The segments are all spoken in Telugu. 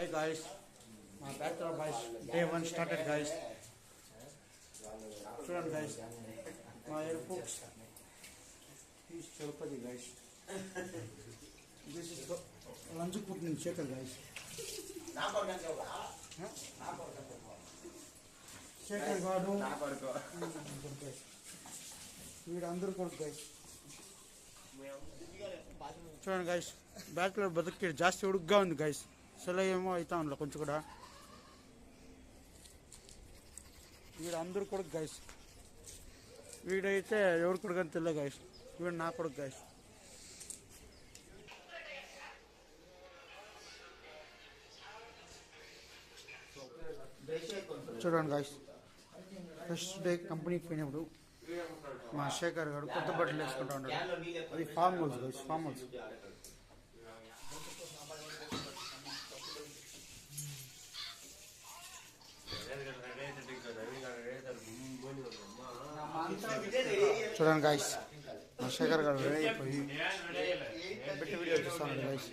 Hi guys, my bachelor boys day one started guys. Student guys, my books. He's Chirupati guys. This is the lunch put in Shekhar guys. Shekhar Gadu. We under court guys. చూడండి గైస్ బ్యాచులర్ బతుకు జాస్తి ఉడుగ్గా ఉంది గైస్ అసలు ఏమో అవుతా ఉండలే కొంచెం కూడా వీడు అందరు కొడుకు గైస్ వీడైతే ఎవరు కొడుకు అని తెలియదు గైస్ వీడు నా కొడుకు గైస్ చూడండి గైస్ ఫస్ట్ డే కంపెనీకి పోయినప్పుడు మా శేఖర్ గారు కొత్త బట్టలు వేసుకుంటా ఉన్నాడు అది farm house guys farm house చూడండి గైస్ మా శేఖర్ గారు రెడీ అయిపోయి పెట్టి వీడియో చూస్తాను guys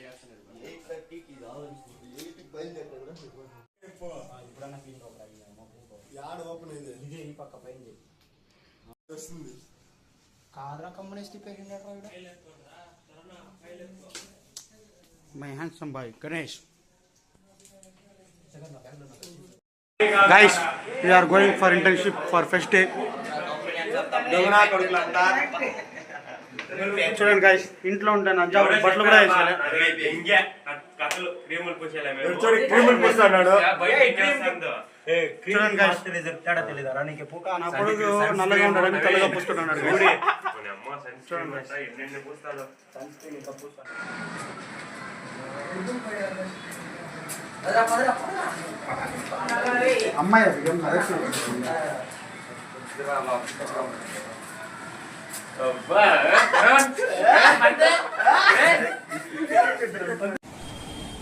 my handsome boy Ganesh guys we are going for internship for first day చూడండి గైస్ ఇంట్లో ఉంటాను అజ్జా బట్టలు కూడా వేసాను చూడండి గైస్ నా కొడుకు నల్లగా ఉంటాడని తెల్లగా పూసుకుంటున్నాడు అమ్మాయి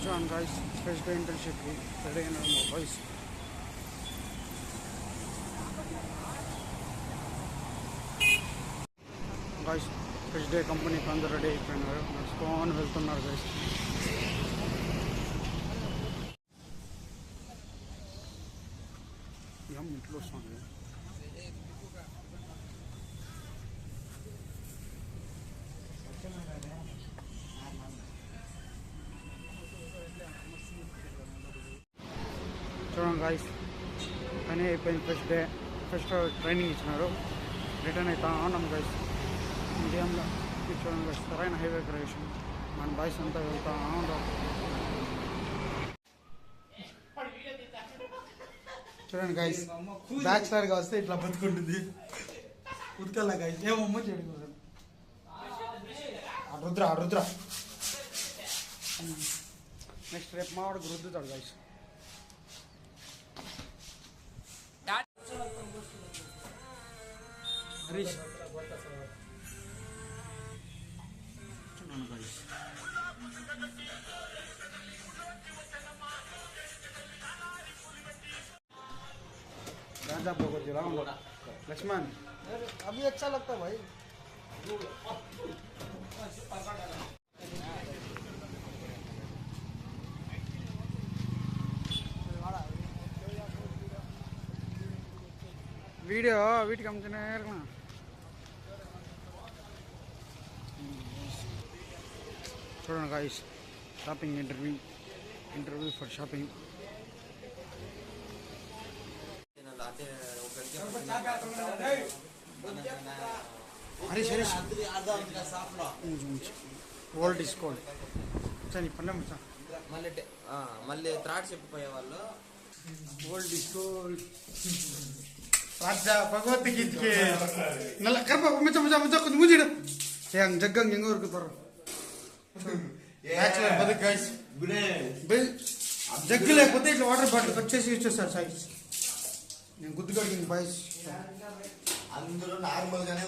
చూడండి guys first day internship ready అయిన మా బాయ్స్ గైస్ ఫస్ట్ డే కంపెనీకి అందరూ రెడీ అయిపోయినారు నడుచుకొని వెళ్తున్నారు గైస్ ఇంట్లో వస్తుంది చూడండి గైస్ పని అయిపోయింది ఫస్ట్ డే ఫస్ట్ ట్రైనింగ్ ఇచ్చినారు రిటర్న్ అవుతా ఉన్నాం గైస్ మీడియంలో చూడండి గైస్ సరైన హైవే క్రియేషన్ మన బాయ్స్ అంతా వెళ్తా ఉంటాం చూడండి గైస్ బ్యాచులర్గా వస్తే ఇట్లా బతుకుంటుంది ఉతకల్లా గైస్ ఏమమ్మో చెడు రుద్ర నెక్స్ట్ రేపు మా వాడికి రుద్దుతాడు గైస్ హరీష్ చూడండి గైస్ राजा भोग जलाऊंगा लक्ष्मण अभी अच्छा लगता है भाई वीडियो वीट कम చూడండి guys shopping interview for shopping Harish old is cold చని పన్నెం మచ్చా మళ్ళీ త్రాడ్ చెప్పిపోయే వాళ్ళు ఓల్డ్ ఇస్ కోల్డ్ రాజా భగవత్ గీతకి నల్ల కర్ప మచ్చ కొంచెం ముంజిడు చేయంగ్ జగ్గంగ్ ఎంగ ఊరుకు పర్రు బ్యాచులర్ బతుకు గైస్ జగ్గు లేకపోతే ఇట్లా వాటర్ బాటిల్ కట్ చేసి యూజ్ చేస్తారు సైజ్ నేను గుద్దు కడిగింది బాయ్స్ అందరూ నార్మల్ గానే